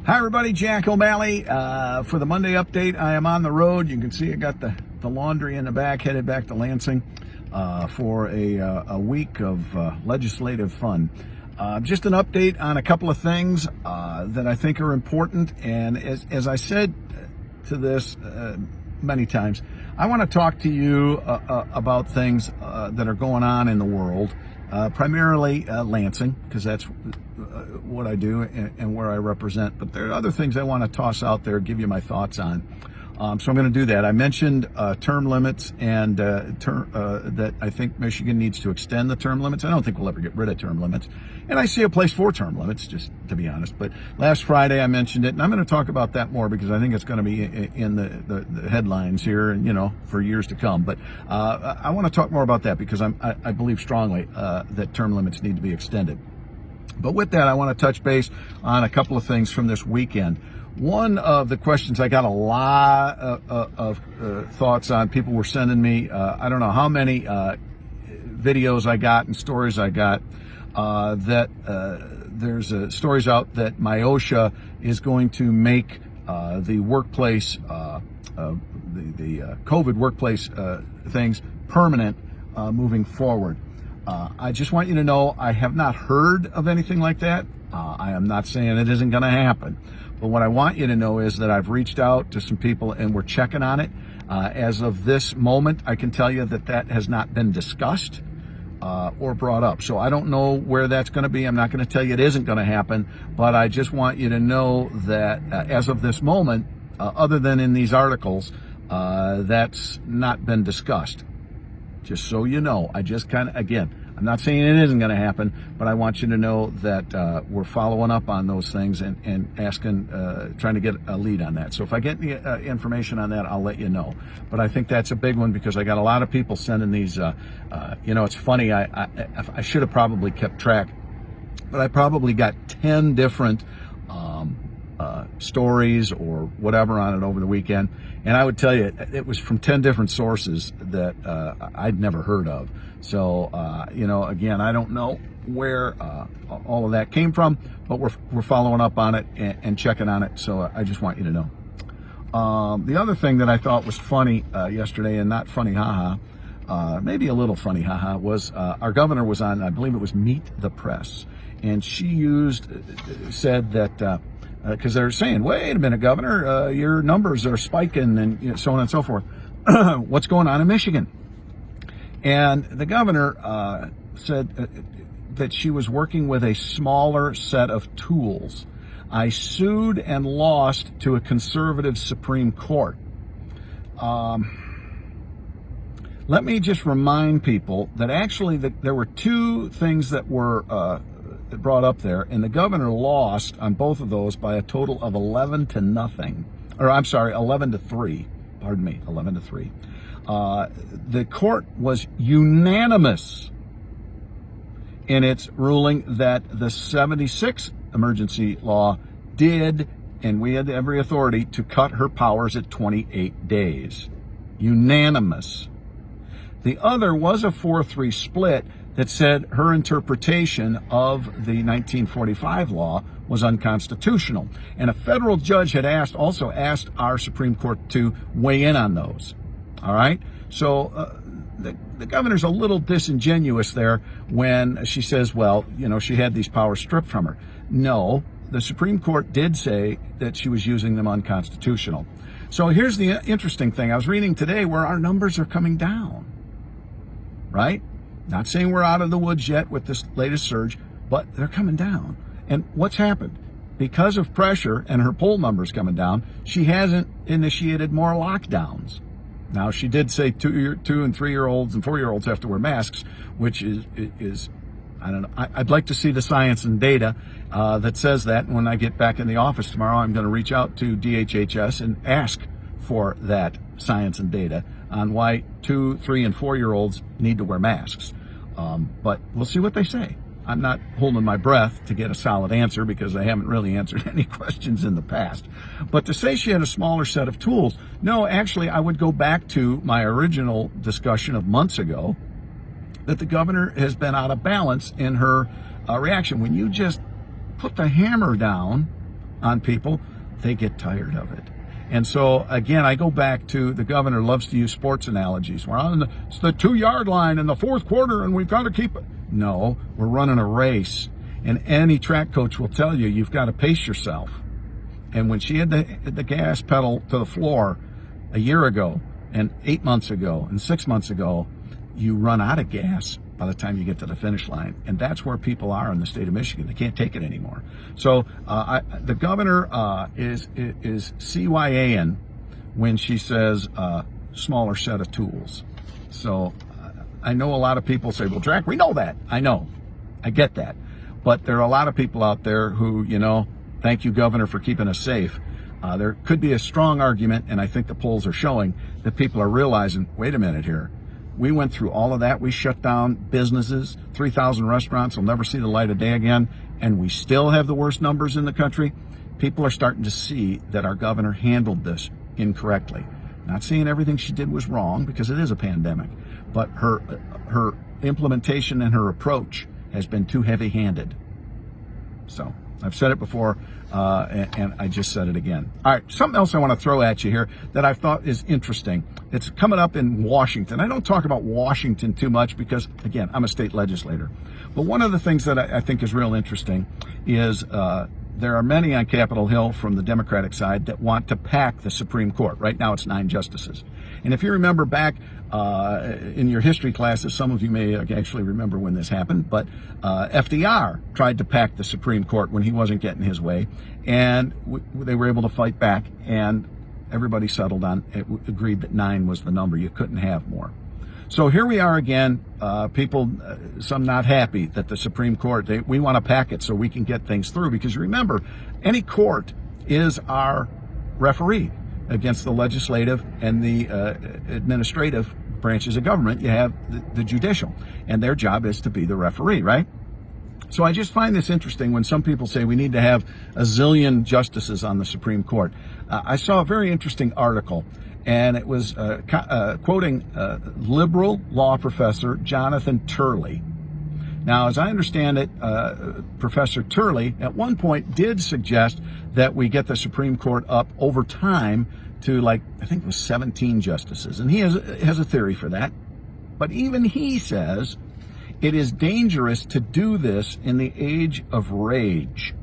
Hi everybody, Jack O'Malley for the Monday update. I am on the road. You can see I got the laundry in the back, headed back to Lansing for a week of legislative fun. Just an update on a couple of things that I think are important. And as I said to this many times, I want to talk to you about things that are going on in the world, primarily Lansing, because that's what I do and where I represent. But there are other things I want to toss out there, give you my thoughts on. So I'm going to do that. I mentioned term limits and that I think Michigan needs to extend the term limits. I don't think we'll ever get rid of term limits. And I see a place for term limits, just to be honest. But last Friday I mentioned it, and I'm going to talk about that more because I think it's going to be in the headlines here, and for years to come. But I want to talk more about that because I believe strongly that term limits need to be extended. But with that, I want to touch base on a couple of things from this weekend. One of the questions I got a lot of thoughts on, people were sending me, I don't know how many videos I got and stories I got, that there's stories out that MIOSHA is going to make the workplace, the COVID workplace things permanent moving forward. I just want you to know I have not heard of anything like that. I am not saying it isn't going to happen. But what I want you to know is that I've reached out to some people and we're checking on it. As of this moment, I can tell you that has not been discussed or brought up. So I don't know where that's going to be. I'm not going to tell you it isn't going to happen. But I just want you to know that as of this moment, other than in these articles, that's not been discussed. Just so you know, I just again, I'm not saying it isn't going to happen, but I want you to know that we're following up on those things and asking, trying to get a lead on that. So if I get any information on that, I'll let you know. But I think that's a big one because I got a lot of people sending these. It's funny. I should have probably kept track, but I probably got 10 different stories or whatever on it over the weekend. And I would tell you, it was from 10 different sources that I'd never heard of. So, again, I don't know where all of that came from, but we're following up on it and checking on it. So I just want you to know. The other thing that I thought was funny yesterday, and not funny, haha, maybe a little funny, haha, was our governor was on, I believe it was Meet the Press. And she said that, because they're saying, wait a minute, Governor, your numbers are spiking and so on and so forth. What's going on in Michigan? And the governor said that she was working with a smaller set of tools. I sued and lost to a conservative Supreme Court. Let me just remind people that actually there were two things that were brought up there, and the governor lost on both of those by a total of 11 to 3. Pardon me, 11 to 3. The court was unanimous in its ruling that the 76 emergency law did, and we had every authority to cut her powers at 28 days. Unanimous. The other was a 4-3 split that said her interpretation of the 1945 law was unconstitutional. And a federal judge had also asked our Supreme Court to weigh in on those. All right? So the governor's a little disingenuous there when she says, well, she had these powers stripped from her. No, the Supreme Court did say that she was using them unconstitutional. So here's the interesting thing. I was reading today where our numbers are coming down. Right? Not saying we're out of the woods yet with this latest surge, but they're coming down. And what's happened? Because of pressure and her poll numbers coming down, she hasn't initiated more lockdowns. Now, she did say 2 and 3-year-olds and 4-year-olds have to wear masks, which is I don't know. I'd like to see the science and data that says that. And when I get back in the office tomorrow, I'm going to reach out to DHHS and ask for that science and data on why 2, 3, and 4-year-olds need to wear masks. But we'll see what they say. I'm not holding my breath to get a solid answer because I haven't really answered any questions in the past. But to say she had a smaller set of tools, no, actually, I would go back to my original discussion of months ago that the governor has been out of balance in her reaction. When you just put the hammer down on people, they get tired of it. And so, again, I go back to the governor loves to use sports analogies. We're on it's the 2-yard line in the fourth quarter, and we've got to keep it. No, we're running a race. And any track coach will tell you, you've got to pace yourself. And when she had the gas pedal to the floor a year ago, and 8 months ago, and 6 months ago, you run out of gas by the time you get to the finish line. And that's where people are in the state of Michigan. They can't take it anymore. So the governor is CYAing when she says smaller set of tools. So I know a lot of people say, well, Jack, we know that. I know. I get that. But there are a lot of people out there who, thank you, Governor, for keeping us safe. There could be a strong argument, and I think the polls are showing that people are realizing, wait a minute here. We went through all of that. We shut down businesses. 3,000 restaurants will never see the light of day again, and we still have the worst numbers in the country. People are starting to see that our governor handled this incorrectly. Not saying everything she did was wrong, because it is a pandemic, but her implementation and her approach has been too heavy-handed. So I've said it before, and I just said it again. All right, something else I want to throw at you here that I thought is interesting. It's coming up in Washington. I don't talk about Washington too much because, again, I'm a state legislator. But one of the things that I think is real interesting is there are many on Capitol Hill from the Democratic side that want to pack the Supreme Court. Right now it's 9 justices. And if you remember back in your history classes, some of you may actually remember when this happened, but FDR tried to pack the Supreme Court when he wasn't getting his way, and they were able to fight back, and everybody settled on, agreed that 9 was the number. You couldn't have more. So here we are again, people, some not happy that the Supreme Court, we want to pack it so we can get things through, because remember, any court is our referee against the legislative and the administrative branches of government. You have the judicial, and their job is to be the referee, right? So I just find this interesting when some people say we need to have a zillion justices on the Supreme Court. I saw a very interesting article, and it was quoting liberal law professor Jonathan Turley. Now, as I understand it, Professor Turley at one point did suggest that we get the Supreme Court up over time to, I think it was 17 justices. And he has a theory for that. But even he says it is dangerous to do this in the age of rage.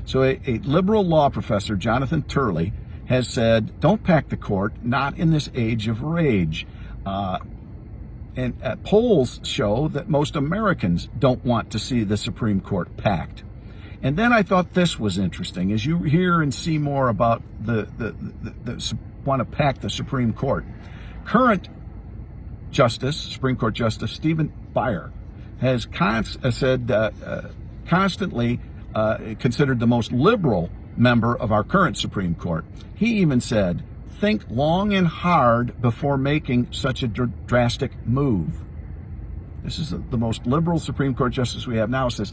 So a liberal law professor, Jonathan Turley, has said, don't pack the court, not in this age of rage. And polls show that most Americans don't want to see the Supreme Court packed. And then I thought this was interesting. As you hear and see more about the want to pack the Supreme Court, current Supreme Court Justice Stephen Breyer has constantly considered the most liberal member of our current Supreme Court. He even said, think long and hard before making such a drastic move. This is the most liberal Supreme Court justice we have now. Says,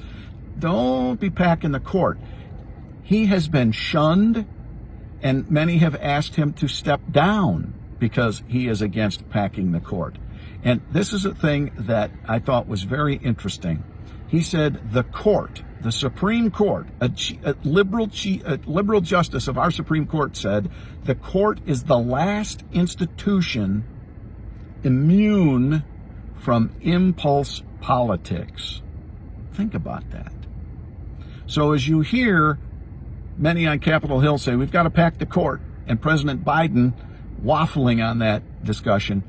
don't be packing the court. He has been shunned, and many have asked him to step down because he is against packing the court. And this is a thing that I thought was very interesting. He said the court, the Supreme Court, a liberal justice of our Supreme Court said, the court is the last institution immune from impulse politics. Think about that. So as you hear many on Capitol Hill say, we've got to pack the court, and President Biden waffling on that discussion,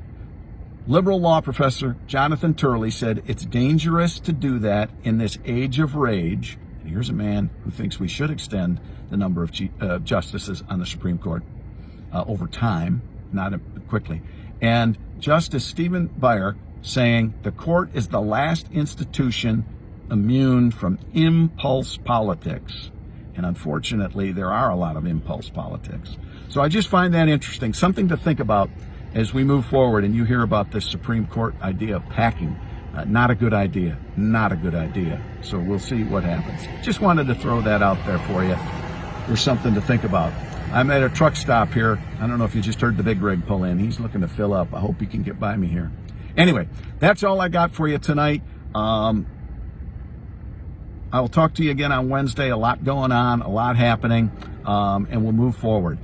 liberal law professor Jonathan Turley said it's dangerous to do that in this age of rage. And here's a man who thinks we should extend the number of justices on the Supreme Court over time, not quickly. And Justice Stephen Breyer saying the court is the last institution immune from impulse politics. And unfortunately, there are a lot of impulse politics. So I just find that interesting, something to think about as we move forward and you hear about this Supreme Court idea of packing. Not a good idea. Not a good idea. So we'll see what happens. Just wanted to throw that out there for you. There's something to think about. I'm at a truck stop here. I don't know if you just heard the big rig pull in. He's looking to fill up. I hope he can get by me here. Anyway, that's all I got for you tonight. I will talk to you again on Wednesday. A lot going on, a lot happening, and we'll move forward.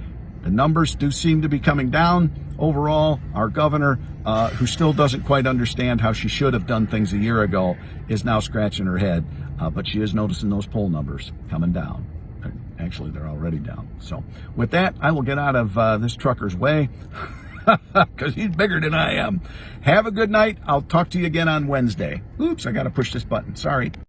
The numbers do seem to be coming down. Overall, our governor, who still doesn't quite understand how she should have done things a year ago, is now scratching her head. But she is noticing those poll numbers coming down. Actually, they're already down. So with that, I will get out of this trucker's way because he's bigger than I am. Have a good night. I'll talk to you again on Wednesday. Oops, I got to push this button. Sorry.